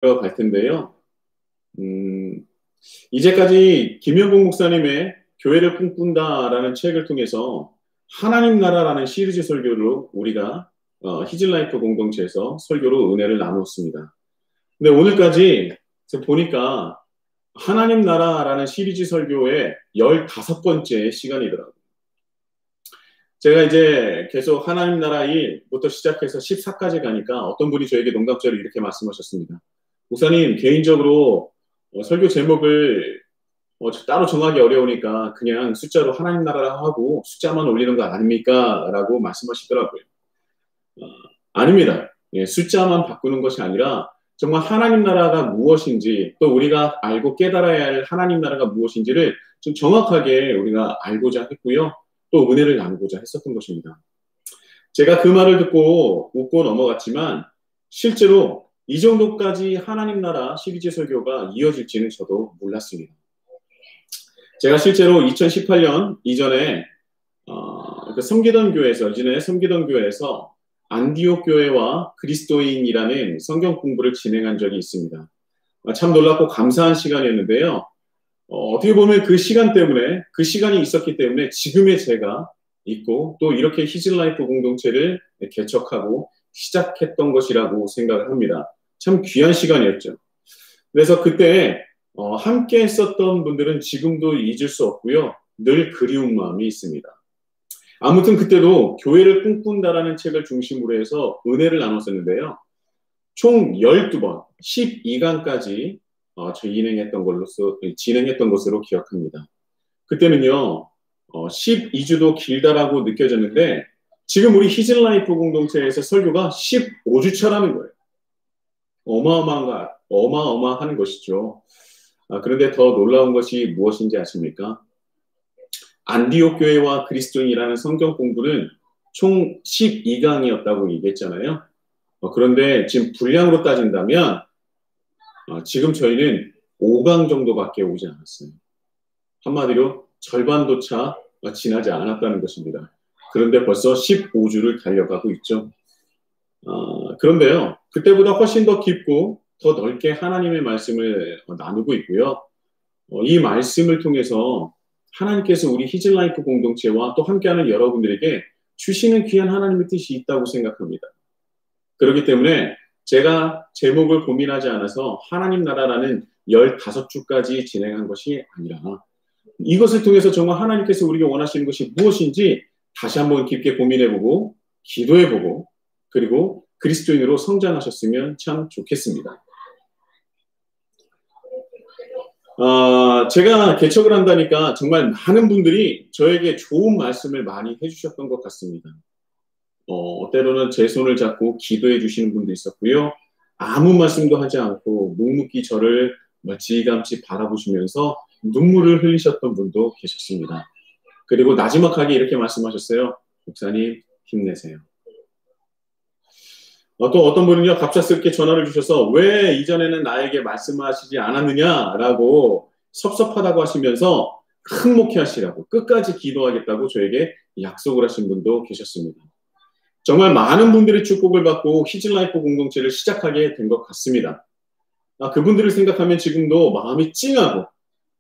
갈 텐데요. 음, 이제까지 김영국 목사님의 교회를 꿈꾼다라는 책을 통해서 하나님 나라라는 시리즈 설교로 우리가 히즐라이프 공동체에서 설교로 은혜를 나눴습니다. 근데 오늘까지 제가 보니까 하나님 나라라는 시리즈 설교의 15번째 시간이더라고요. 제가 이제 계속 하나님 나라 일부터 시작해서 14까지 가니까 어떤 분이 저에게 농담처럼 이렇게 말씀하셨습니다. 목사님, 개인적으로 설교 제목을 따로 정하기 어려우니까 그냥 숫자로 하나님 나라라 하고 숫자만 올리는 거 아닙니까? 라고 말씀하시더라고요. 어, 아닙니다. 예, 숫자만 바꾸는 것이 아니라 정말 하나님 나라가 무엇인지 또 우리가 알고 깨달아야 할 하나님 나라가 무엇인지를 좀 정확하게 우리가 알고자 했고요. 또 은혜를 나누고자 했었던 것입니다. 제가 그 말을 듣고 웃고 넘어갔지만 실제로 이 정도까지 하나님 나라 시리즈 설교가 이어질지는 저도 몰랐습니다. 제가 실제로 2018년 이전에 섬기던 교회에서 이전에 섬기던 교회에서 안디옥 교회와 그리스도인이라는 성경 공부를 진행한 적이 있습니다. 참 놀랍고 감사한 시간이었는데요. 어떻게 보면 그 시간 때문에 그 시간이 있었기 때문에 지금의 제가 있고 또 이렇게 히즐라이프 공동체를 개척하고 시작했던 것이라고 생각을 합니다. 참 귀한 시간이었죠. 그래서 그때 함께 했었던 분들은 지금도 잊을 수 없고요. 늘 그리운 마음이 있습니다. 아무튼 그때도 교회를 꿈꾼다라는 책을 중심으로 해서 은혜를 나눴었는데요. 총 12번, 12강까지 진행했던 것으로 기억합니다. 그때는요, 12주도 길다라고 느껴졌는데, 지금 우리 히즐라이프 공동체에서 설교가 15주차라는 거예요. 어마어마한 것이죠. 그런데 더 놀라운 것이 무엇인지 아십니까? 안디옥 교회와 그리스도인이라는 성경 공부는 총 12강이었다고 얘기했잖아요. 그런데 지금 분량으로 따진다면 지금 저희는 5강 정도밖에 오지 않았어요. 한마디로 절반도차 지나지 않았다는 것입니다. 그런데 벌써 15주를 달려가고 있죠. 그런데요, 그때보다 훨씬 더 깊고 더 넓게 하나님의 말씀을 나누고 있고요. 이 말씀을 통해서 하나님께서 우리 히즐라이프 공동체와 또 함께하는 여러분들에게 주시는 귀한 하나님의 뜻이 있다고 생각합니다. 그렇기 때문에 제가 제목을 고민하지 않아서 하나님 나라라는 15주까지 진행한 것이 아니라 이것을 통해서 정말 하나님께서 우리가 원하시는 것이 무엇인지 다시 한번 깊게 고민해보고 기도해보고 그리고 그리스도인으로 성장하셨으면 참 좋겠습니다. 제가 개척을 한다니까 정말 많은 분들이 저에게 좋은 말씀을 많이 해주셨던 것 같습니다. 때로는 제 손을 잡고 기도해 주시는 분도 있었고요. 아무 말씀도 하지 않고 묵묵히 저를 멀찌감치 바라보시면서 눈물을 흘리셨던 분도 계셨습니다. 그리고 나지막하게 이렇게 말씀하셨어요. 목사님 힘내세요. 또 어떤 분은요, 갑작스럽게 전화를 주셔서 왜 이전에는 나에게 말씀하시지 않았느냐라고 섭섭하다고 하시면서 큰 목회하시라고 끝까지 기도하겠다고 저에게 약속을 하신 분도 계셨습니다. 정말 많은 분들의 축복을 받고 히즐라이프 공동체를 시작하게 된 것 같습니다. 그분들을 생각하면 지금도 마음이 찡하고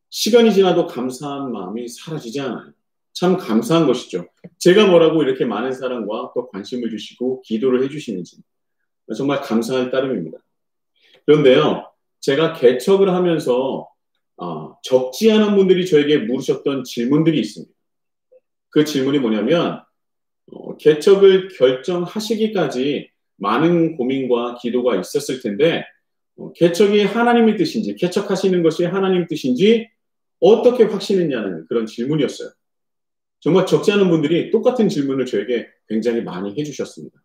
시간이 지나도 감사한 마음이 사라지지 않아요. 참 감사한 것이죠. 제가 뭐라고 이렇게 많은 사랑과 또 관심을 주시고 기도를 해주시는지 정말 감사할 따름입니다. 그런데요, 제가 개척을 하면서 적지 않은 분들이 저에게 물으셨던 질문들이 있습니다. 그 질문이 뭐냐면 개척을 결정하시기까지 많은 고민과 기도가 있었을 텐데 개척이 하나님의 뜻인지 개척하시는 것이 하나님의 뜻인지 어떻게 확신했냐는 그런 질문이었어요. 정말 적지 않은 분들이 똑같은 질문을 저에게 굉장히 많이 해주셨습니다.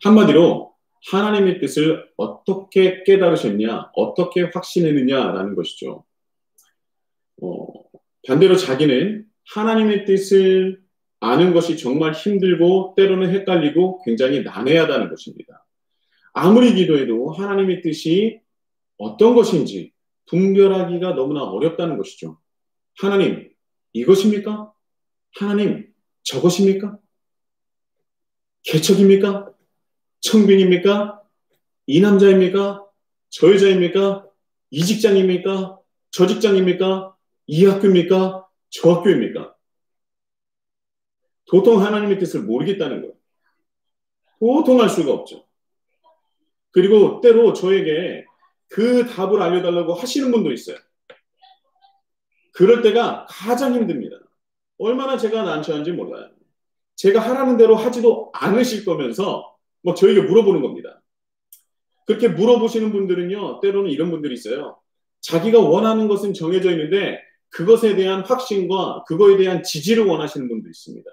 한마디로 하나님의 뜻을 어떻게 깨달으셨냐, 어떻게 확신했느냐라는 것이죠. 반대로 자기는 하나님의 뜻을 아는 것이 정말 힘들고 때로는 헷갈리고 굉장히 난해하다는 것입니다. 아무리 기도해도 하나님의 뜻이 어떤 것인지 분별하기가 너무나 어렵다는 것이죠. 하나님, 이것입니까? 하나님, 저것입니까? 개척입니까? 청빙입니까? 이 남자입니까? 저 여자입니까? 이 직장입니까? 저 직장입니까? 이 학교입니까? 저 학교입니까? 도통 하나님의 뜻을 모르겠다는 거예요. 도통 알 수가 없죠. 그리고 때로 저에게 그 답을 알려달라고 하시는 분도 있어요. 그럴 때가 가장 힘듭니다. 얼마나 제가 난처한지 몰라요. 제가 하라는 대로 하지도 않으실 거면서 막 저에게 물어보는 겁니다. 그렇게 물어보시는 분들은요, 때로는 이런 분들이 있어요. 자기가 원하는 것은 정해져 있는데 그것에 대한 확신과 그거에 대한 지지를 원하시는 분도 있습니다.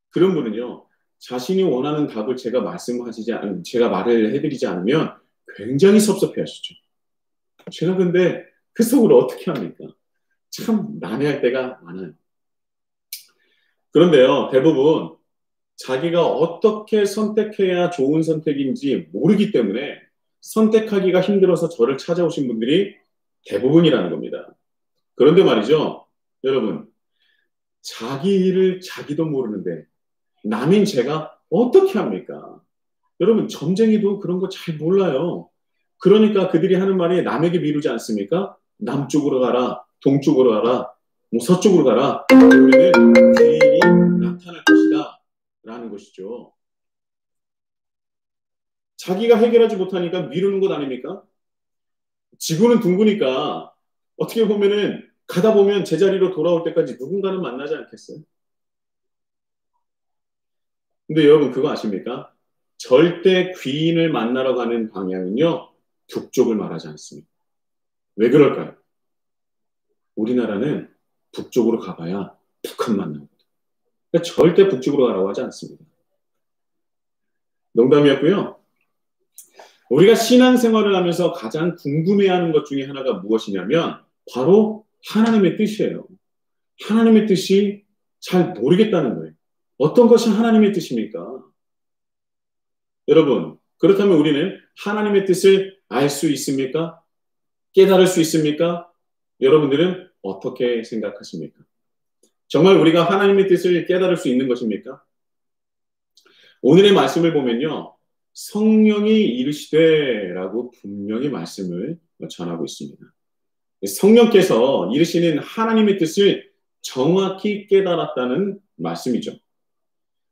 그런 분은요, 자신이 원하는 답을 제가 말을 해드리지 않으면 굉장히 섭섭해 하시죠. 제가 근데 그 속을 어떻게 합니까? 참 난해할 때가 많아요. 그런데요, 대부분 자기가 어떻게 선택해야 좋은 선택인지 모르기 때문에 선택하기가 힘들어서 저를 찾아오신 분들이 대부분이라는 겁니다. 그런데 말이죠, 여러분, 자기 일을 자기도 모르는데 남인 제가 어떻게 합니까? 여러분, 점쟁이도 그런 거 잘 몰라요. 그러니까 그들이 하는 말이 남에게 미루지 않습니까? 남쪽으로 가라, 동쪽으로 가라, 뭐 서쪽으로 가라. 우리는 귀인이 나타날 것이다. 라는 것이죠. 자기가 해결하지 못하니까 미루는 것 아닙니까? 지구는 둥그니까 어떻게 보면은 가다 보면 제자리로 돌아올 때까지 누군가는 만나지 않겠어요? 근데 여러분 그거 아십니까? 절대 귀인을 만나러 가는 방향은요, 북쪽을 말하지 않습니다. 왜 그럴까요? 우리나라는 북쪽으로 가봐야 북한 만납니다. 그러니까 절대 북쪽으로 가라고 하지 않습니다. 농담이었고요. 우리가 신앙생활을 하면서 가장 궁금해하는 것 중에 하나가 무엇이냐면 바로 하나님의 뜻이에요. 하나님의 뜻이 잘 모르겠다는 거예요. 어떤 것이 하나님의 뜻입니까? 여러분, 그렇다면 우리는 하나님의 뜻을 알 수 있습니까? 깨달을 수 있습니까? 여러분들은 어떻게 생각하십니까? 정말 우리가 하나님의 뜻을 깨달을 수 있는 것입니까? 오늘의 말씀을 보면요. 성령이 이르시되라고 분명히 말씀을 전하고 있습니다. 성령께서 이르시는 하나님의 뜻을 정확히 깨달았다는 말씀이죠.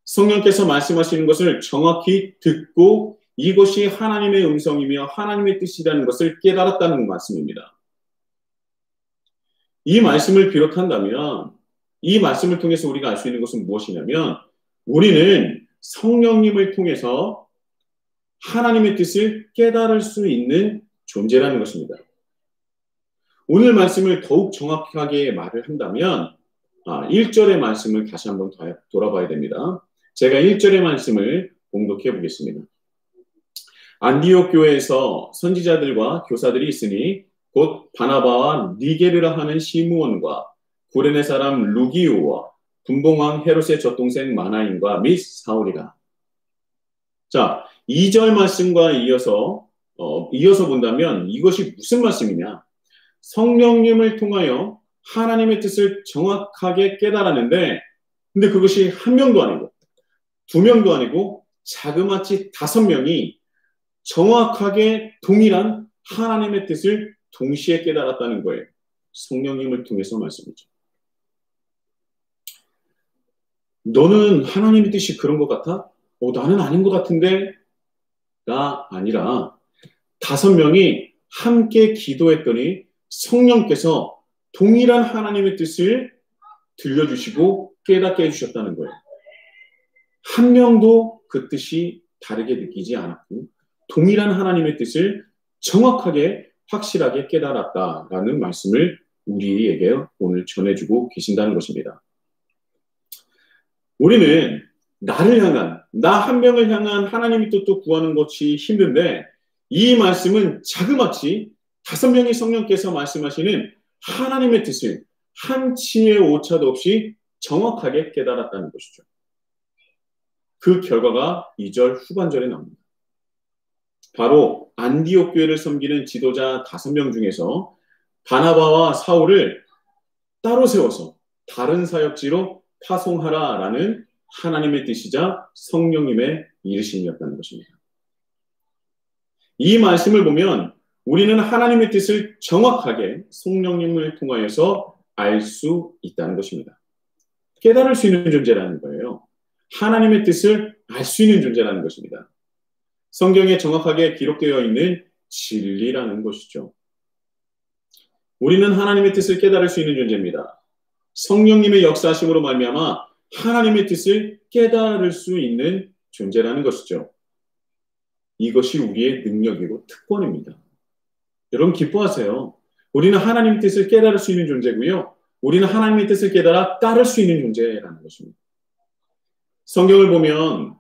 성령께서 말씀하시는 것을 정확히 듣고 이것이 하나님의 음성이며 하나님의 뜻이라는 것을 깨달았다는 말씀입니다. 이 말씀을 비롯한다면 이 말씀을 통해서 우리가 알 수 있는 것은 무엇이냐면 우리는 성령님을 통해서 하나님의 뜻을 깨달을 수 있는 존재라는 것입니다. 오늘 말씀을 더욱 정확하게 말을 한다면 1절의 말씀을 다시 한번 돌아봐야 됩니다. 제가 1절의 말씀을 봉독해 보겠습니다. 안디옥 교회에서 선지자들과 교사들이 있으니 곧 바나바와 니게르라 하는 시므온과 구레네 사람 루기오와 분봉왕 헤롯의 젖동생 마나인과 및 사울이라. 자, 2절 말씀과 이어서 본다면 이것이 무슨 말씀이냐? 성령님을 통하여 하나님의 뜻을 정확하게 깨달았는데 근데 그것이 한 명도 아니고 두 명도 아니고 자그마치 5명이 정확하게 동일한 하나님의 뜻을 동시에 깨달았다는 거예요. 성령님을 통해서 말씀이죠. 너는 하나님의 뜻이 그런 것 같아? 나는 아닌 것 같은데? 가 아니라 5명이 함께 기도했더니 성령께서 동일한 하나님의 뜻을 들려주시고 깨닫게 해주셨다는 거예요. 한 명도 그 뜻이 다르게 느끼지 않았고 동일한 하나님의 뜻을 정확하게 확실하게 깨달았다라는 말씀을 우리에게 오늘 전해주고 계신다는 것입니다. 우리는 나를 향한, 나 한 명을 향한 하나님의 뜻도 구하는 것이 힘든데 이 말씀은 자그마치 5명의 성령께서 말씀하시는 하나님의 뜻을 한치의 오차도 없이 정확하게 깨달았다는 것이죠. 그 결과가 2절 후반절에 나옵니다. 바로 안디옥 교회를 섬기는 지도자 5명 중에서 바나바와 사울을 따로 세워서 다른 사역지로 파송하라라는 하나님의 뜻이자 성령님의 이르심이었다는 것입니다. 이 말씀을 보면 우리는 하나님의 뜻을 정확하게 성령님을 통하여서 알 수 있다는 것입니다. 깨달을 수 있는 존재라는 거예요. 하나님의 뜻을 알 수 있는 존재라는 것입니다. 성경에 정확하게 기록되어 있는 진리라는 것이죠. 우리는 하나님의 뜻을 깨달을 수 있는 존재입니다. 성령님의 역사하심으로 말미암아 하나님의 뜻을 깨달을 수 있는 존재라는 것이죠. 이것이 우리의 능력이고 특권입니다. 여러분 기뻐하세요. 우리는 하나님의 뜻을 깨달을 수 있는 존재고요. 우리는 하나님의 뜻을 깨달아 따를 수 있는 존재라는 것입니다. 성경을 보면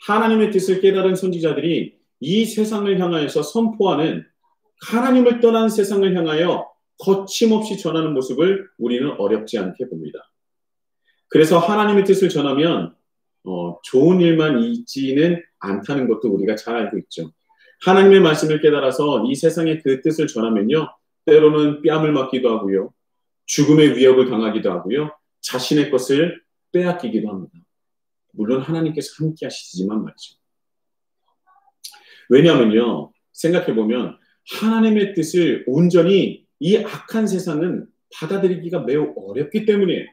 하나님의 뜻을 깨달은 선지자들이 이 세상을 향하여서 선포하는 하나님을 떠난 세상을 향하여 거침없이 전하는 모습을 우리는 어렵지 않게 봅니다. 그래서 하나님의 뜻을 전하면 좋은 일만 있지는 않다는 것도 우리가 잘 알고 있죠. 하나님의 말씀을 깨달아서 이 세상에 그 뜻을 전하면요. 때로는 뺨을 맞기도 하고요. 죽음의 위협을 당하기도 하고요. 자신의 것을 빼앗기기도 합니다. 물론 하나님께서 함께 하시지만 말이죠. 왜냐하면요. 생각해보면 하나님의 뜻을 온전히 이 악한 세상은 받아들이기가 매우 어렵기 때문이에요.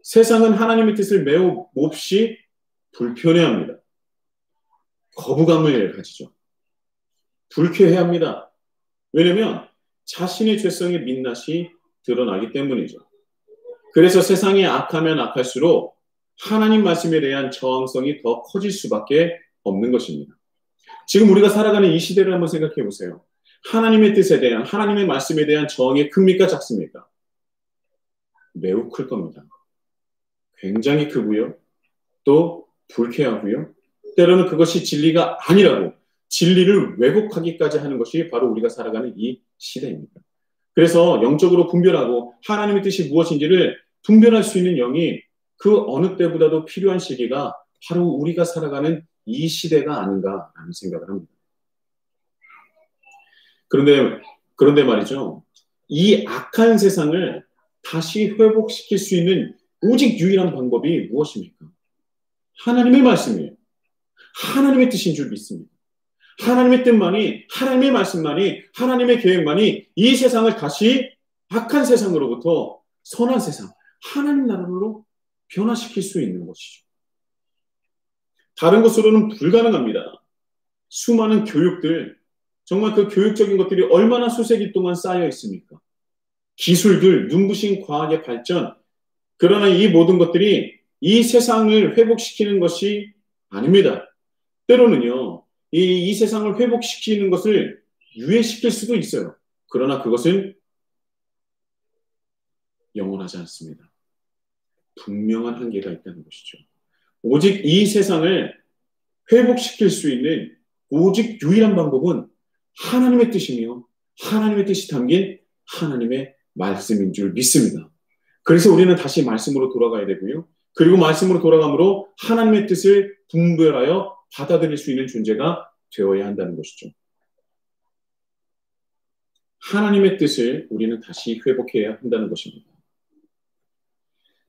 세상은 하나님의 뜻을 매우 몹시 불편해합니다. 거부감을 가지죠. 불쾌해합니다. 왜냐하면 자신의 죄성의 민낯이 드러나기 때문이죠. 그래서 세상이 악하면 악할수록 하나님 말씀에 대한 저항성이 더 커질 수밖에 없는 것입니다. 지금 우리가 살아가는 이 시대를 한번 생각해 보세요. 하나님의 뜻에 대한, 하나님의 말씀에 대한 저항이 큽니까 작습니까? 매우 클 겁니다. 굉장히 크고요. 또 불쾌하고요. 때로는 그것이 진리가 아니라고 진리를 왜곡하기까지 하는 것이 바로 우리가 살아가는 이 시대입니다. 그래서 영적으로 분별하고 하나님의 뜻이 무엇인지를 분별할 수 있는 영이 그 어느 때보다도 필요한 시기가 바로 우리가 살아가는 이 시대가 아닌가라는 생각을 합니다. 그런데 말이죠. 이 악한 세상을 다시 회복시킬 수 있는 오직 유일한 방법이 무엇입니까? 하나님의 말씀이에요. 하나님의 뜻인 줄 믿습니다. 하나님의 뜻만이, 하나님의 말씀만이, 하나님의 계획만이 이 세상을 다시 악한 세상으로부터 선한 세상, 하나님 나라로 변화시킬 수 있는 것이죠. 다른 것으로는 불가능합니다. 수많은 교육들, 정말 그 교육적인 것들이 얼마나 수세기 동안 쌓여 있습니까? 기술들, 눈부신 과학의 발전, 그러나 이 모든 것들이 이 세상을 회복시키는 것이 아닙니다. 때로는요, 이 세상을 회복시키는 것을 유예시킬 수도 있어요. 그러나 그것은 영원하지 않습니다. 분명한 한계가 있다는 것이죠. 오직 이 세상을 회복시킬 수 있는 오직 유일한 방법은 하나님의 뜻이며 하나님의 뜻이 담긴 하나님의 말씀인 줄 믿습니다. 그래서 우리는 다시 말씀으로 돌아가야 되고요. 그리고 말씀으로 돌아감으로 하나님의 뜻을 분별하여 받아들일 수 있는 존재가 되어야 한다는 것이죠. 하나님의 뜻을 우리는 다시 회복해야 한다는 것입니다.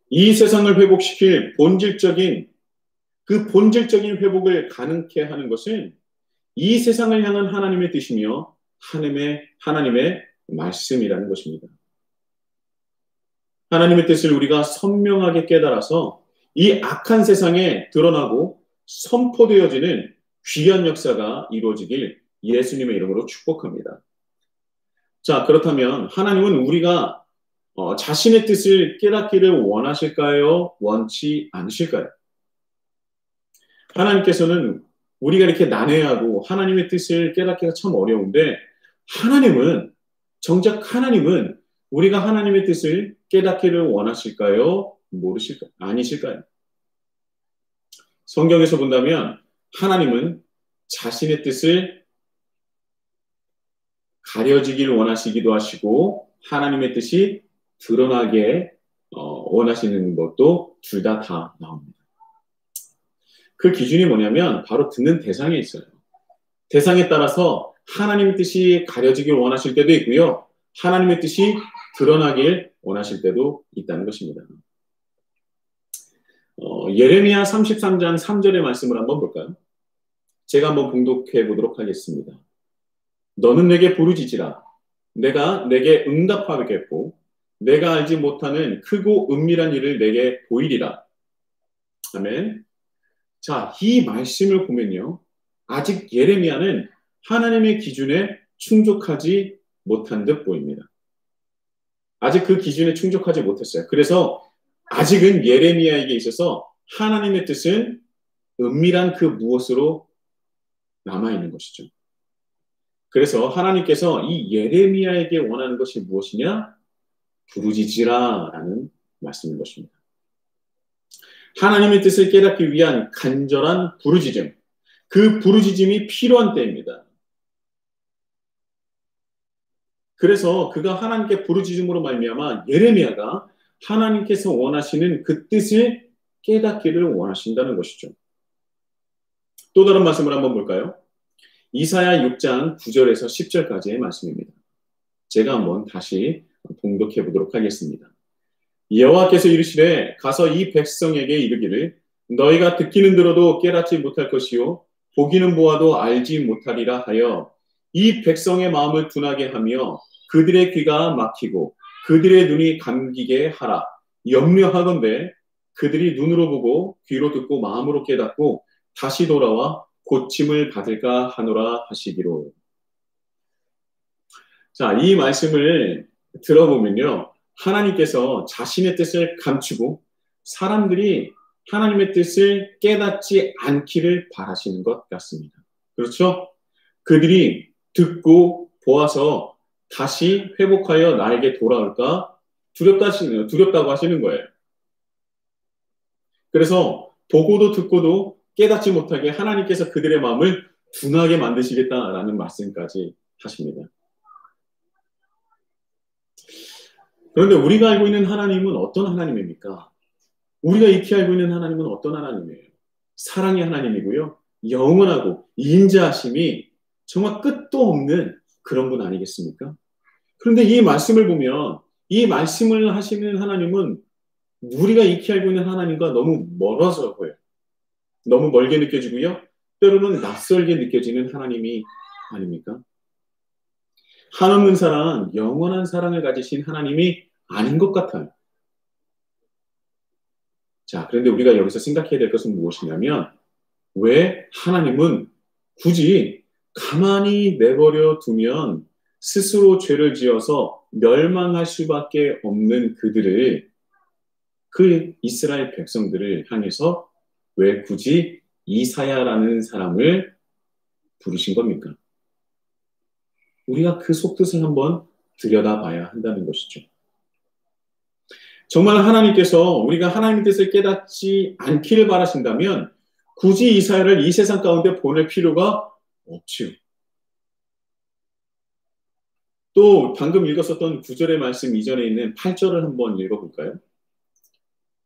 이 세상을 회복시킬 본질적인 회복을 가능케 하는 것은 이 세상을 향한 하나님의 뜻이며 하나님의 말씀이라는 것입니다. 하나님의 뜻을 우리가 선명하게 깨달아서 이 악한 세상에 드러나고 선포되어지는 귀한 역사가 이루어지길 예수님의 이름으로 축복합니다. 자, 그렇다면 하나님은 우리가 자신의 뜻을 깨닫기를 원하실까요? 원치 않으실까요? 하나님께서는 우리가 이렇게 난해하고 하나님의 뜻을 깨닫기가 참 어려운데 정작 하나님은 우리가 하나님의 뜻을 깨닫기를 원하실까요? 모르실까요? 아니실까요? 성경에서 본다면 하나님은 자신의 뜻을 가려지길 원하시기도 하시고 하나님의 뜻이 드러나게 원하시는 것도 둘 다 나옵니다. 그 기준이 뭐냐면 바로 듣는 대상에 있어요. 대상에 따라서 하나님의 뜻이 가려지길 원하실 때도 있고요. 하나님의 뜻이 드러나길 원하실 때도 있다는 것입니다. 예레미야 33장 3절의 말씀을 한번 볼까요? 제가 한번 봉독해 보도록 하겠습니다. 너는 내게 부르짖으라. 내가 내게 응답하겠고 내가 알지 못하는 크고 은밀한 일을 내게 보이리라. 아멘. 자, 이 말씀을 보면요. 아직 예레미야는 하나님의 기준에 충족하지 못한 듯 보입니다. 아직 그 기준에 충족하지 못했어요. 그래서 아직은 예레미야에게 있어서 하나님의 뜻은 은밀한 그 무엇으로 남아있는 것이죠. 그래서 하나님께서 이 예레미야에게 원하는 것이 무엇이냐? 부르짖으라라는 말씀인 것입니다. 하나님의 뜻을 깨닫기 위한 간절한 부르짖음, 그 부르짖음이 필요한 때입니다. 그래서 그가 하나님께 부르짖음으로 말미암아 예레미야가 하나님께서 원하시는 그 뜻을 깨닫기를 원하신다는 것이죠. 또 다른 말씀을 한번 볼까요? 이사야 6장 9절에서 10절까지의 말씀입니다. 제가 한번 다시 봉독해 보도록 하겠습니다. 여호와께서 이르시되 가서 이 백성에게 이르기를 너희가 듣기는 들어도 깨닫지 못할 것이요 보기는 보아도 알지 못하리라 하여 이 백성의 마음을 둔하게 하며 그들의 귀가 막히고 그들의 눈이 감기게 하라. 염려하건대 그들이 눈으로 보고 귀로 듣고 마음으로 깨닫고 다시 돌아와 고침을 받을까 하노라 하시기로. 자, 이 말씀을 들어보면요. 하나님께서 자신의 뜻을 감추고 사람들이 하나님의 뜻을 깨닫지 않기를 바라시는 것 같습니다. 그렇죠? 그들이 듣고 보아서 다시 회복하여 나에게 돌아올까 두렵다고 하시는 거예요. 그래서 보고도 듣고도 깨닫지 못하게 하나님께서 그들의 마음을 둔하게 만드시겠다라는 말씀까지 하십니다. 그런데 우리가 알고 있는 하나님은 어떤 하나님입니까? 우리가 익히 알고 있는 하나님은 어떤 하나님이에요? 사랑의 하나님이고요. 영원하고 인자하심이 정말 끝도 없는 그런 분 아니겠습니까? 그런데 이 말씀을 보면 이 말씀을 하시는 하나님은 우리가 익히 알고 있는 하나님과 너무 멀어서 보여요. 너무 멀게 느껴지고요. 때로는 낯설게 느껴지는 하나님이 아닙니까? 한없는 사랑, 영원한 사랑을 가지신 하나님이 아닌 것 같아요. 자, 그런데 우리가 여기서 생각해야 될 것은 무엇이냐면 왜 하나님은 굳이 가만히 내버려 두면 스스로 죄를 지어서 멸망할 수밖에 없는 그들을 그 이스라엘 백성들을 향해서 왜 굳이 이사야라는 사람을 부르신 겁니까? 우리가 그 속뜻을 한번 들여다봐야 한다는 것이죠. 정말 하나님께서 우리가 하나님의 뜻을 깨닫지 않기를 바라신다면 굳이 이사야를 이 세상 가운데 보낼 필요가 없지요. 또 방금 읽었었던 9절의 말씀 이전에 있는 8절을 한번 읽어볼까요?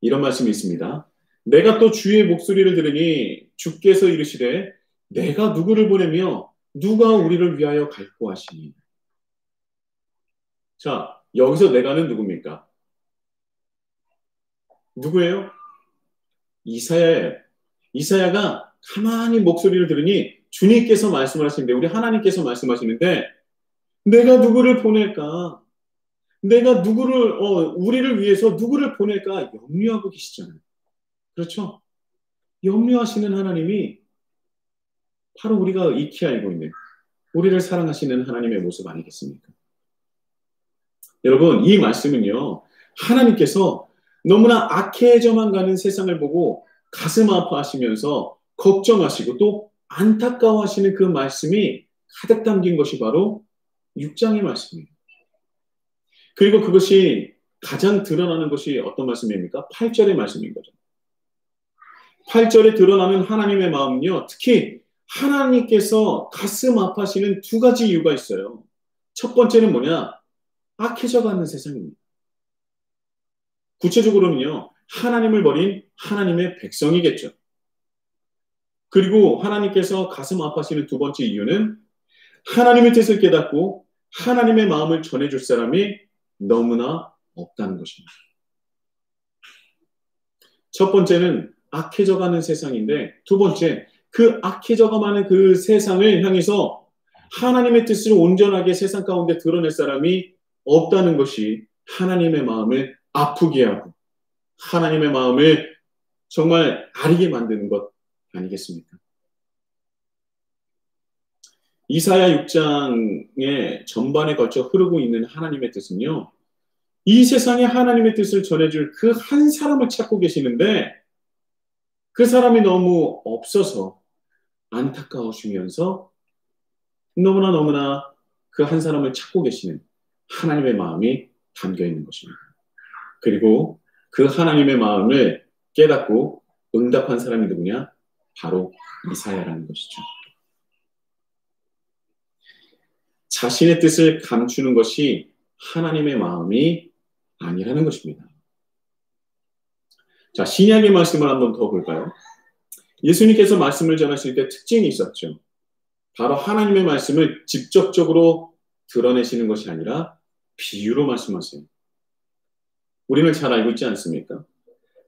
이런 말씀이 있습니다. 내가 또 주의 목소리를 들으니 주께서 이르시되 내가 누구를 보내며 누가 우리를 위하여 갈고 하시니. 자, 여기서 내가는 누굽니까? 누구예요? 이사야예요. 이사야가 가만히 목소리를 들으니 주님께서 말씀을 하시는데 우리 하나님께서 말씀하시는데 내가 누구를 보낼까? 내가 우리를 위해서 누구를 보낼까? 염려하고 계시잖아요. 그렇죠? 염려하시는 하나님이 바로 우리가 익히 알고 있는 우리를 사랑하시는 하나님의 모습 아니겠습니까? 여러분, 이 말씀은요. 하나님께서 너무나 악해져만 가는 세상을 보고 가슴 아파하시면서 걱정하시고 또 안타까워하시는 그 말씀이 가득 담긴 것이 바로 6장의 말씀입니다. 그리고 그것이 가장 드러나는 것이 어떤 말씀입니까? 8절의 말씀인 거죠. 8절에 드러나는 하나님의 마음은요. 특히 하나님께서 가슴 아파하시는 두 가지 이유가 있어요. 첫 번째는 뭐냐? 악해져가는 세상입니다. 구체적으로는요. 하나님을 버린 하나님의 백성이겠죠. 그리고 하나님께서 가슴 아파하시는 두 번째 이유는 하나님의 뜻을 깨닫고 하나님의 마음을 전해줄 사람이 너무나 없다는 것입니다. 첫 번째는 악해져가는 세상인데 두 번째, 그 악해져가 많은 그 세상을 향해서 하나님의 뜻을 온전하게 세상 가운데 드러낼 사람이 없다는 것이 하나님의 마음을 아프게 하고 하나님의 마음을 정말 아리게 만드는 것 아니겠습니까? 이사야 6장의 전반에 걸쳐 흐르고 있는 하나님의 뜻은요, 이 세상에 하나님의 뜻을 전해줄 그 한 사람을 찾고 계시는데 그 사람이 너무 없어서 안타까우시면서 너무나 그 한 사람을 찾고 계시는 하나님의 마음이 담겨 있는 것입니다. 그리고 그 하나님의 마음을 깨닫고 응답한 사람이 누구냐? 바로 이사야라는 것이죠. 자신의 뜻을 감추는 것이 하나님의 마음이 아니라는 것입니다. 자, 신약의 말씀을 한번 더 볼까요? 예수님께서 말씀을 전하실 때 특징이 있었죠. 바로 하나님의 말씀을 직접적으로 드러내시는 것이 아니라 비유로 말씀하세요. 우리는 잘 알고 있지 않습니까?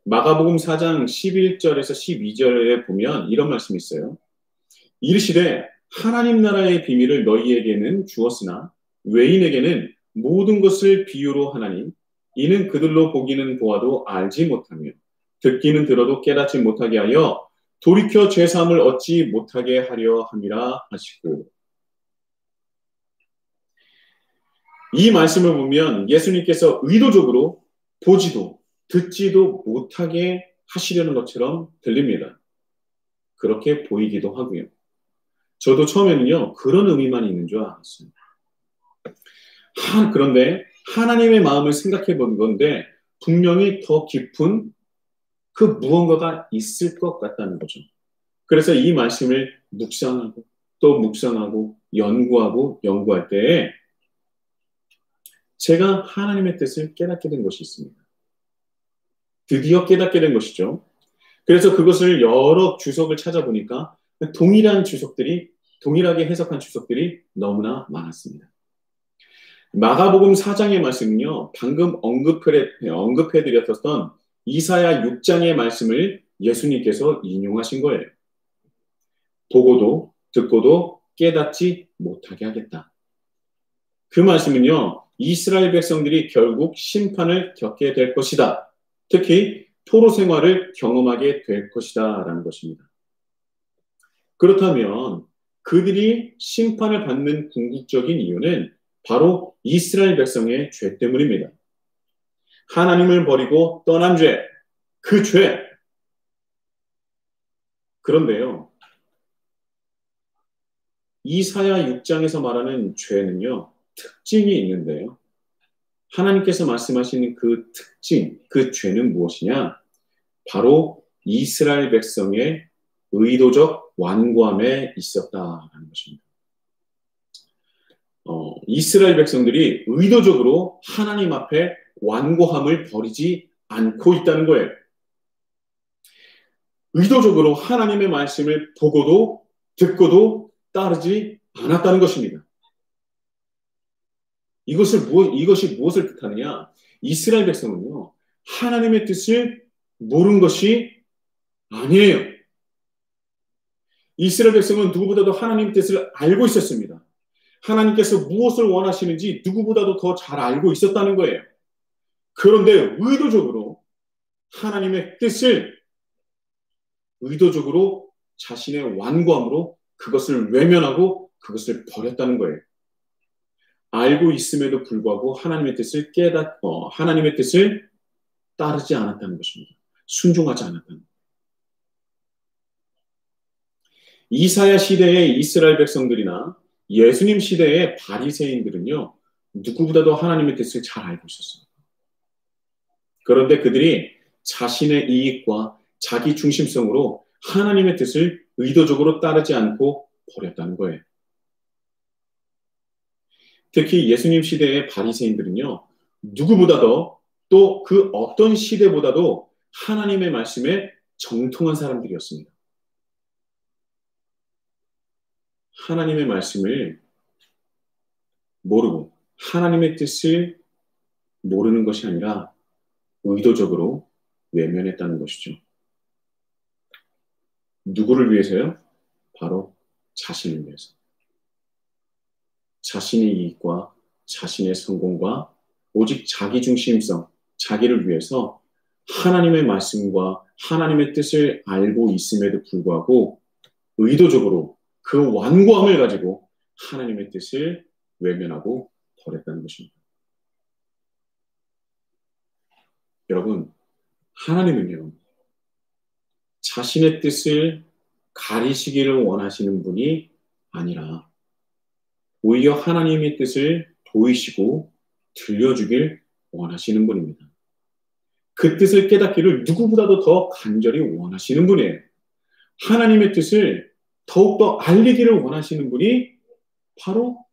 마가복음 4장 11절에서 12절에 보면 이런 말씀이 있어요. 이르시되 하나님 나라의 비밀을 너희에게는 주었으나 외인에게는 모든 것을 비유로 하나니 이는 그들로 보기는 보아도 알지 못하며 듣기는 들어도 깨닫지 못하게 하여 돌이켜 죄사함을 얻지 못하게 하려 함이라 하시고, 이 말씀을 보면 예수님께서 의도적으로 보지도 듣지도 못하게 하시려는 것처럼 들립니다. 그렇게 보이기도 하고요. 저도 처음에는요, 그런 의미만 있는 줄 알았어요. 그런데 하나님의 마음을 생각해 본 건데 분명히 더 깊은 그 무언가가 있을 것 같다는 거죠. 그래서 이 말씀을 묵상하고 또 묵상하고 연구할 때에 제가 하나님의 뜻을 깨닫게 된 것이 있습니다. 드디어 깨닫게 된 것이죠. 그래서 그것을 여러 주석을 찾아보니까 동일하게 해석한 주석들이 너무나 많았습니다. 마가복음 4장의 말씀은요, 방금 언급해드렸던 이사야 6장의 말씀을 예수님께서 인용하신 거예요. 보고도 듣고도 깨닫지 못하게 하겠다. 그 말씀은요, 이스라엘 백성들이 결국 심판을 겪게 될 것이다. 특히 포로 생활을 경험하게 될 것이다 라는 것입니다. 그렇다면 그들이 심판을 받는 궁극적인 이유는 바로 이스라엘 백성의 죄 때문입니다. 하나님을 버리고 떠난 죄, 그 죄. 그런데요, 이사야 6장에서 말하는 죄는요, 특징이 있는데요. 하나님께서 말씀하시는 그 특징, 그 죄는 무엇이냐? 바로 이스라엘 백성의 의도적 완고함에 있었다라는 것입니다. 이스라엘 백성들이 의도적으로 하나님 앞에 완고함을 버리지 않고 있다는 거예요. 의도적으로 하나님의 말씀을 보고도 듣고도 따르지 않았다는 것입니다. 이것이 무엇을 뜻하느냐? 이스라엘 백성은요, 하나님의 뜻을 모른 것이 아니에요. 이스라엘 백성은 누구보다도 하나님의 뜻을 알고 있었습니다. 하나님께서 무엇을 원하시는지 누구보다도 더 잘 알고 있었다는 거예요. 그런데 의도적으로 하나님의 뜻을 의도적으로 자신의 완고함으로 그것을 외면하고 그것을 버렸다는 거예요. 알고 있음에도 불구하고 하나님의 뜻을 하나님의 뜻을 따르지 않았다는 것입니다. 순종하지 않았다는 거예요. 이사야 시대의 이스라엘 백성들이나 예수님 시대의 바리새인들은요, 누구보다도 하나님의 뜻을 잘 알고 있었어요. 그런데 그들이 자신의 이익과 자기 중심성으로 하나님의 뜻을 의도적으로 따르지 않고 버렸다는 거예요. 특히 예수님 시대의 바리새인들은요, 누구보다도 또 그 어떤 시대보다도 하나님의 말씀에 정통한 사람들이었습니다. 하나님의 말씀을 모르고 하나님의 뜻을 모르는 것이 아니라 의도적으로 외면했다는 것이죠. 누구를 위해서요? 바로 자신을 위해서. 자신의 이익과 자신의 성공과 오직 자기중심성, 자기를 위해서 하나님의 말씀과 하나님의 뜻을 알고 있음에도 불구하고 의도적으로 그 완고함을 가지고 하나님의 뜻을 외면하고 버렸다는 것입니다. 여러분, 하나님은요, 자신의 뜻을 가리시기를 원하시는 분이 아니라 오히려 하나님의 뜻을 보이시고 들려주길 원하시는 분입니다. 그 뜻을 깨닫기를 누구보다도 더 간절히 원하시는 분이에요. 하나님의 뜻을 더욱더 알리기를 원하시는 분이 바로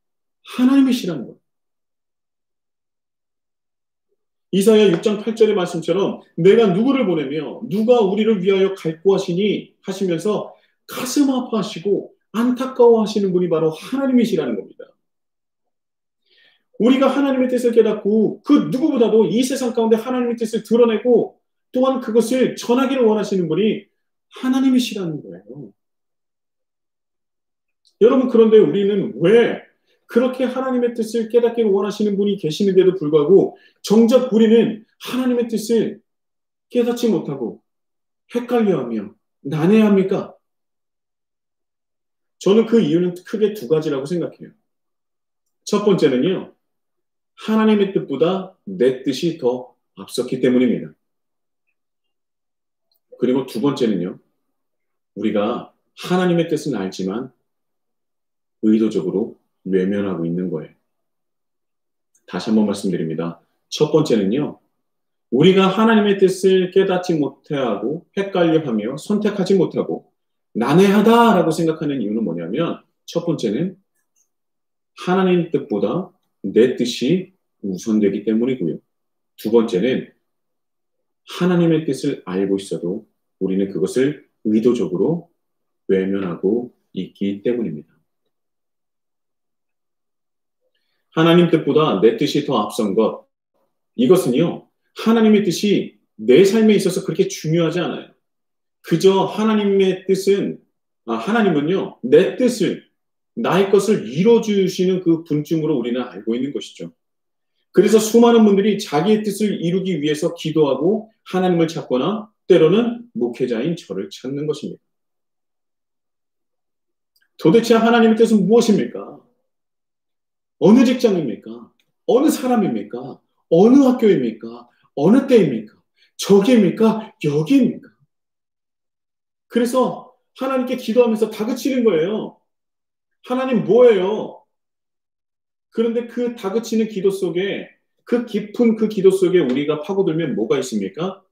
하나님이시라는 거예요. 이사야 6장 8절의 말씀처럼 내가 누구를 보내며 누가 우리를 위하여 갈구 하시니 하시면서 가슴 아파하시고 안타까워하시는 분이 바로 하나님이시라는 겁니다. 우리가 하나님의 뜻을 깨닫고 그 누구보다도 이 세상 가운데 하나님의 뜻을 드러내고 또한 그것을 전하기를 원하시는 분이 하나님이시라는 거예요. 여러분, 그런데 우리는 왜 그렇게 하나님의 뜻을 깨닫기를 원하시는 분이 계시는데도 불구하고 정작 우리는 하나님의 뜻을 깨닫지 못하고 헷갈려하며 난해합니까? 저는 그 이유는 크게 두 가지라고 생각해요. 첫 번째는요, 하나님의 뜻보다 내 뜻이 더 앞섰기 때문입니다. 그리고 두 번째는요, 우리가 하나님의 뜻은 알지만 의도적으로 외면하고 있는 거예요. 다시 한번 말씀드립니다. 첫 번째는요, 우리가 하나님의 뜻을 깨닫지 못하고 헷갈려하며 선택하지 못하고 난해하다라고 생각하는 이유는 뭐냐면 첫 번째는 하나님 뜻보다 내 뜻이 우선되기 때문이고요. 두 번째는 하나님의 뜻을 알고 있어도 우리는 그것을 의도적으로 외면하고 있기 때문입니다. 하나님 뜻보다 내 뜻이 더 앞선 것, 이것은요, 하나님의 뜻이 내 삶에 있어서 그렇게 중요하지 않아요. 그저 하나님의 뜻은, 하나님은요, 내 뜻을, 나의 것을 이뤄주시는 그 분쯤으로 우리는 알고 있는 것이죠. 그래서 수많은 분들이 자기의 뜻을 이루기 위해서 기도하고 하나님을 찾거나 때로는 목회자인 저를 찾는 것입니다. 도대체 하나님의 뜻은 무엇입니까? 어느 직장입니까? 어느 사람입니까? 어느 학교입니까? 어느 때입니까? 저기입니까? 여기입니까? 그래서 하나님께 기도하면서 다그치는 거예요. 하나님 뭐예요? 그런데 그 다그치는 기도 속에 그 깊은 그 기도 속에 우리가 파고들면 뭐가 있습니까?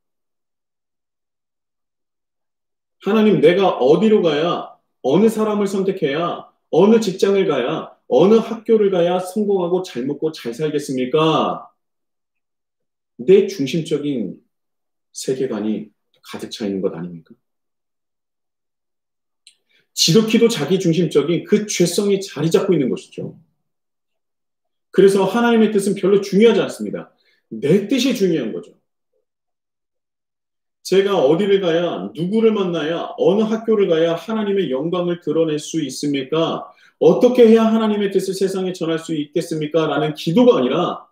하나님 내가 어디로 가야 어느 사람을 선택해야 어느 직장을 가야 어느 학교를 가야 성공하고 잘 먹고 잘 살겠습니까? 내 중심적인 세계관이 가득 차 있는 것 아닙니까? 지극히도 자기 중심적인 그 죄성이 자리 잡고 있는 것이죠. 그래서 하나님의 뜻은 별로 중요하지 않습니다. 내 뜻이 중요한 거죠. 제가 어디를 가야 누구를 만나야 어느 학교를 가야 하나님의 영광을 드러낼 수 있습니까? 어떻게 해야 하나님의 뜻을 세상에 전할 수 있겠습니까? 라는 기도가 아니라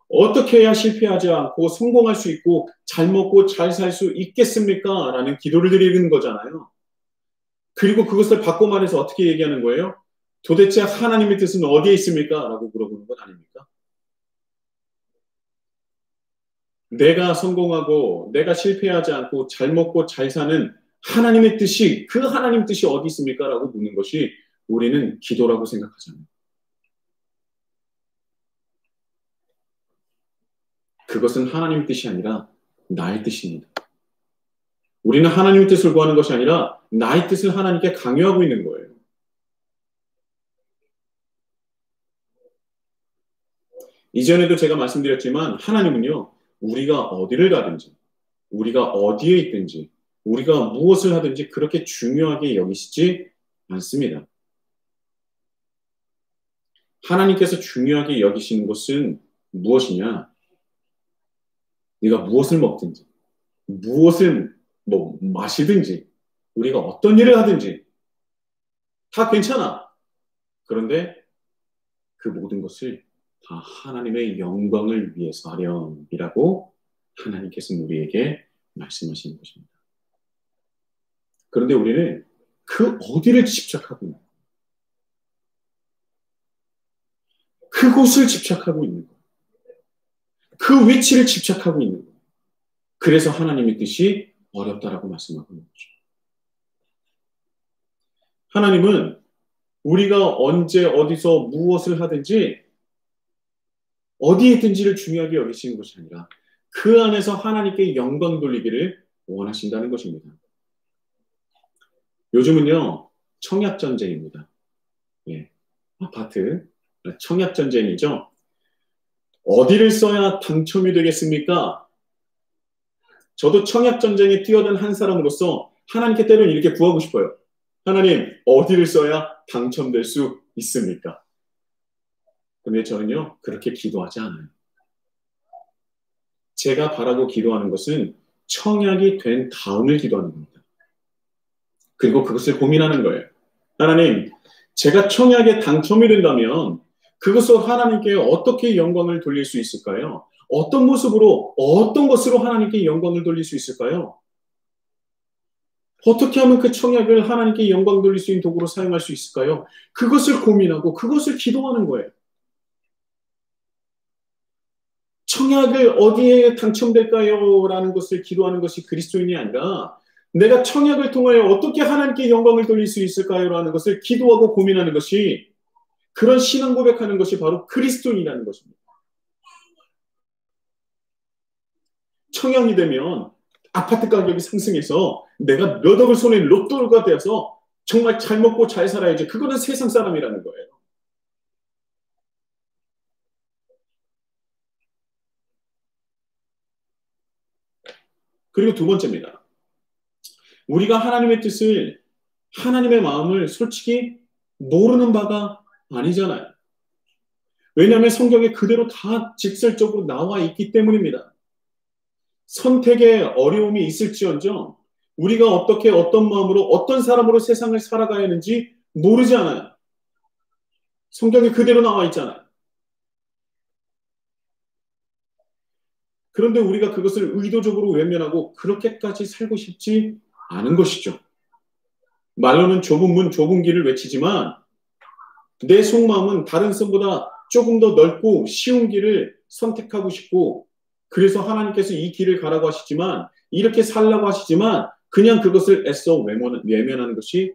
어떻게 해야 실패하지 않고 성공할 수 있고 잘 먹고 잘 살 수 있겠습니까? 라는 기도를 드리는 거잖아요. 그리고 그것을 바꿔 말해서 어떻게 얘기하는 거예요? 도대체 하나님의 뜻은 어디에 있습니까? 라고 물어보는 것 아닙니까? 내가 성공하고 내가 실패하지 않고 잘 먹고 잘 사는 하나님의 뜻이 그 하나님 뜻이 어디 있습니까? 라고 묻는 것이 우리는 기도라고 생각하잖아요. 그것은 하나님의 뜻이 아니라 나의 뜻입니다. 우리는 하나님의 뜻을 구하는 것이 아니라 나의 뜻을 하나님께 강요하고 있는 거예요. 이전에도 제가 말씀드렸지만 하나님은요, 우리가 어디를 가든지, 우리가 어디에 있든지, 우리가 무엇을 하든지 그렇게 중요하게 여기시지 않습니다. 하나님께서 중요하게 여기시는 것은 무엇이냐? 네가 무엇을 먹든지, 무엇을 마시든지, 우리가 어떤 일을 하든지 다 괜찮아. 그런데 그 모든 것을 다 하나님의 영광을 위해서 하렴이라고 하나님께서 우리에게 말씀하시는 것입니다. 그런데 우리는 그 어디를 집착하고 있는 거예요? 그곳을 집착하고 있는 거예요. 그 위치를 집착하고 있는 거예요. 그래서 하나님의 뜻이 어렵다라고 말씀하고 있는 거죠. 하나님은 우리가 언제 어디서 무엇을 하든지 어디에 있든지를 중요하게 여기시는 것이 아니라 그 안에서 하나님께 영광 돌리기를 원하신다는 것입니다. 요즘은요, 청약전쟁입니다. 예, 아파트, 청약전쟁이죠. 어디를 써야 당첨이 되겠습니까? 저도 청약전쟁에 뛰어든 한 사람으로서 하나님께 때로는 이렇게 구하고 싶어요. 하나님, 어디를 써야 당첨될 수 있습니까? 근데 저는요, 그렇게 기도하지 않아요. 제가 바라고 기도하는 것은 청약이 된 다음을 기도하는 겁니다. 그리고 그것을 고민하는 거예요. 하나님, 제가 청약에 당첨이 된다면 그것으로 하나님께 어떻게 영광을 돌릴 수 있을까요? 어떤 모습으로, 어떤 것으로 하나님께 영광을 돌릴 수 있을까요? 어떻게 하면 그 청약을 하나님께 영광 돌릴 수 있는 도구로 사용할 수 있을까요? 그것을 고민하고 그것을 기도하는 거예요. 청약을 어디에 당첨될까요? 라는 것을 기도하는 것이 그리스도인이 아니라 내가 청약을 통하여 어떻게 하나님께 영광을 돌릴 수 있을까요? 라는 것을 기도하고 고민하는 것이 그런 신앙 고백하는 것이 바로 그리스도인이라는 것입니다. 청약이 되면 아파트 가격이 상승해서 내가 몇 억을 손에 로또가 되어서 정말 잘 먹고 잘 살아야지. 그거는 세상 사람이라는 거예요. 그리고 두 번째입니다. 우리가 하나님의 뜻을, 하나님의 마음을 솔직히 모르는 바가 아니잖아요. 왜냐하면 성경에 그대로 다 직설적으로 나와 있기 때문입니다. 선택에 어려움이 있을지언정 우리가 어떻게 어떤 마음으로 어떤 사람으로 세상을 살아가야 하는지 모르지 않아요. 성경에 그대로 나와 있잖아요. 그런데 우리가 그것을 의도적으로 외면하고 그렇게까지 살고 싶지 않은 것이죠. 말로는 좁은 문, 좁은 길을 외치지만 내 속마음은 다른 선보다 조금 더 넓고 쉬운 길을 선택하고 싶고 그래서 하나님께서 이 길을 가라고 하시지만 이렇게 살라고 하시지만 그냥 그것을 애써 외면하는 것이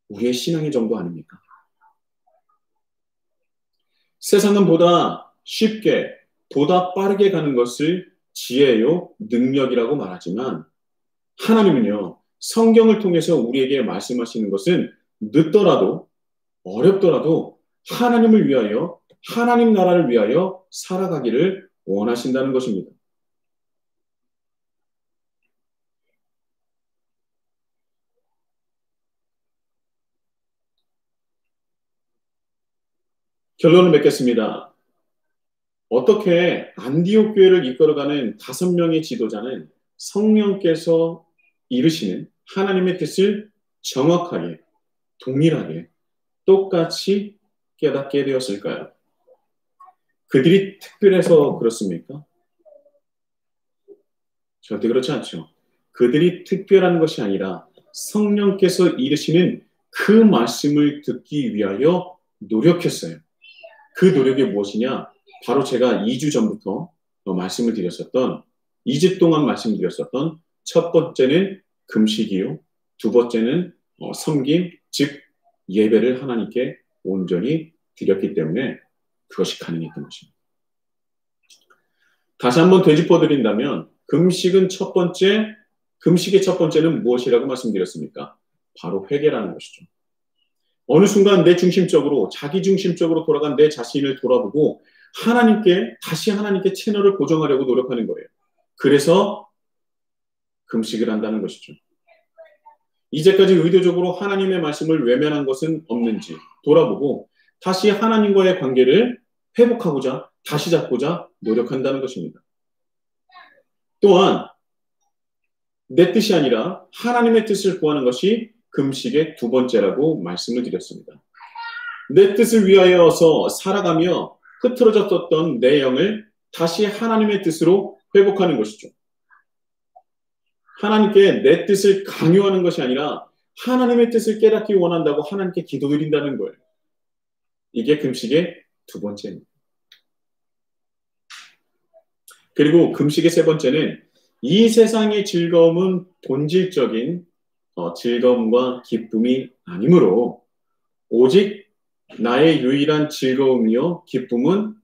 우리의 신앙의 정도 아닙니까? 세상은 보다 쉽게, 보다 빠르게 가는 것을 지혜요, 능력이라고 말하지만 하나님은요, 성경을 통해서 우리에게 말씀하시는 것은 늦더라도, 어렵더라도 하나님을 위하여, 하나님 나라를 위하여 살아가기를 원하신다는 것입니다. 결론을 맺겠습니다. 어떻게 안디옥 교회를 이끌어가는 5명의 지도자는 성령께서 이루시는 하나님의 뜻을 정확하게, 동일하게, 똑같이 깨닫게 되었을까요? 그들이 특별해서 그렇습니까? 절대 그렇지 않죠. 그들이 특별한 것이 아니라 성령께서 이루시는 그 말씀을 듣기 위하여 노력했어요. 그 노력이 무엇이냐? 바로 제가 2주 전부터 말씀을 드렸었던 2주 동안 말씀드렸었던 첫 번째는 금식이요. 두 번째는 섬김, 즉 예배를 하나님께 온전히 드렸기 때문에 그것이 가능했던 것입니다. 다시 한번 되짚어 드린다면 금식의 첫 번째는 무엇이라고 말씀드렸습니까? 바로 회개라는 것이죠. 어느 순간 내 중심적으로, 자기 중심적으로 돌아간 내 자신을 돌아보고 다시 하나님께 채널을 고정하려고 노력하는 거예요. 그래서 금식을 한다는 것이죠. 이제까지 의도적으로 하나님의 말씀을 외면한 것은 없는지 돌아보고 다시 하나님과의 관계를 회복하고자, 다시 잡고자 노력한다는 것입니다. 또한 내 뜻이 아니라 하나님의 뜻을 구하는 것이 금식의 두 번째라고 말씀을 드렸습니다. 내 뜻을 위하여서 살아가며 흐트러졌었던 내 영을 다시 하나님의 뜻으로 회복하는 것이죠. 하나님께 내 뜻을 강요하는 것이 아니라 하나님의 뜻을 깨닫기 원한다고 하나님께 기도드린다는 거예요. 이게 금식의 두 번째입니다. 그리고 금식의 세 번째는 이 세상의 즐거움은 본질적인 즐거움과 기쁨이 아니므로 오직 나의 유일한 즐거움이요 기쁨은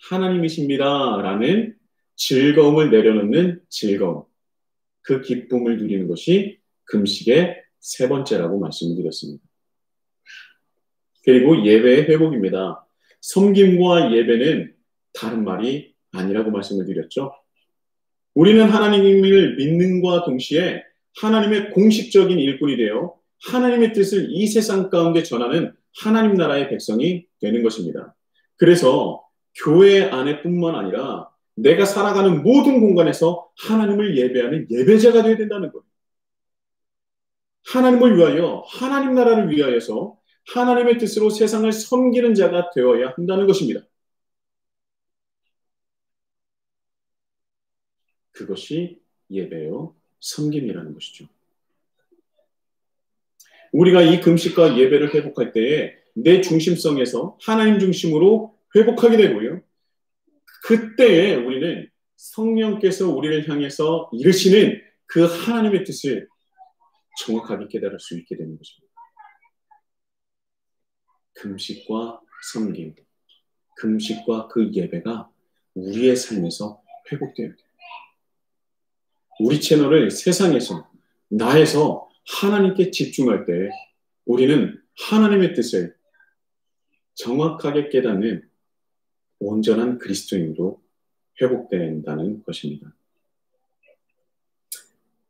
하나님이십니다 라는 즐거움을 내려놓는 즐거움, 그 기쁨을 누리는 것이 금식의 세 번째라고 말씀을 드렸습니다. 그리고 예배의 회복입니다. 섬김과 예배는 다른 말이 아니라고 말씀을 드렸죠. 우리는 하나님을 믿는과 동시에 하나님의 공식적인 일꾼이 되어 하나님의 뜻을 이 세상 가운데 전하는 하나님 나라의 백성이 되는 것입니다. 그래서 교회 안에뿐만 아니라 내가 살아가는 모든 공간에서 하나님을 예배하는 예배자가 되어야 된다는 거예요. 하나님을 위하여, 하나님 나라를 위하여서 하나님의 뜻으로 세상을 섬기는 자가 되어야 한다는 것입니다. 그것이 예배요, 섬김이라는 것이죠. 우리가 이 금식과 예배를 회복할 때에 내 중심성에서 하나님 중심으로 회복하게 되고요. 그때에 우리는 성령께서 우리를 향해서 이르시는 그 하나님의 뜻을 정확하게 깨달을 수 있게 되는 것입니다. 금식과 섬김, 금식과 그 예배가 우리의 삶에서 회복되어야 돼요. 우리 채널을 세상에서, 나에서 하나님께 집중할 때 우리는 하나님의 뜻을 정확하게 깨닫는 온전한 그리스도인으로 회복된다는 것입니다.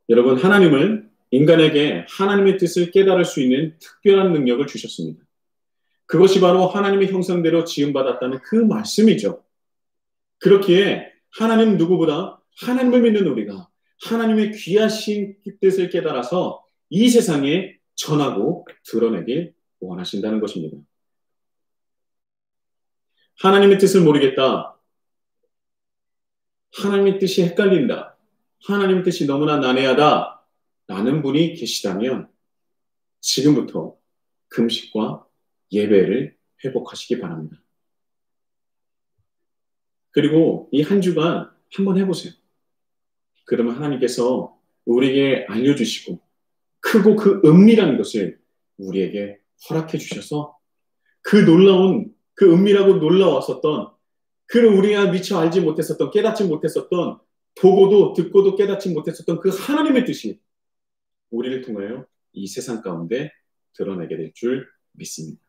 여러분, 하나님은 인간에게 하나님의 뜻을 깨달을 수 있는 특별한 능력을 주셨습니다. 그것이 바로 하나님의 형상대로 지음받았다는 그 말씀이죠. 그렇기에 하나님 누구보다 하나님을 믿는 우리가 하나님의 귀하신 뜻을 깨달아서 이 세상에 전하고 드러내길 원하신다는 것입니다. 하나님의 뜻을 모르겠다. 하나님의 뜻이 헷갈린다. 하나님의 뜻이 너무나 난해하다. 라는 분이 계시다면 지금부터 금식과 예배를 회복하시기 바랍니다. 그리고 이 한 주간 한번 해보세요. 그러면 하나님께서 우리에게 알려주시고 크고 그 은밀한 것을 우리에게 허락해 주셔서 그 놀라운, 그 은밀하고 놀라웠었던, 그 우리가 미처 알지 못했었던, 깨닫지 못했었던, 보고도 듣고도 깨닫지 못했었던 그 하나님의 뜻이 우리를 통하여 이 세상 가운데 드러내게 될 줄 믿습니다.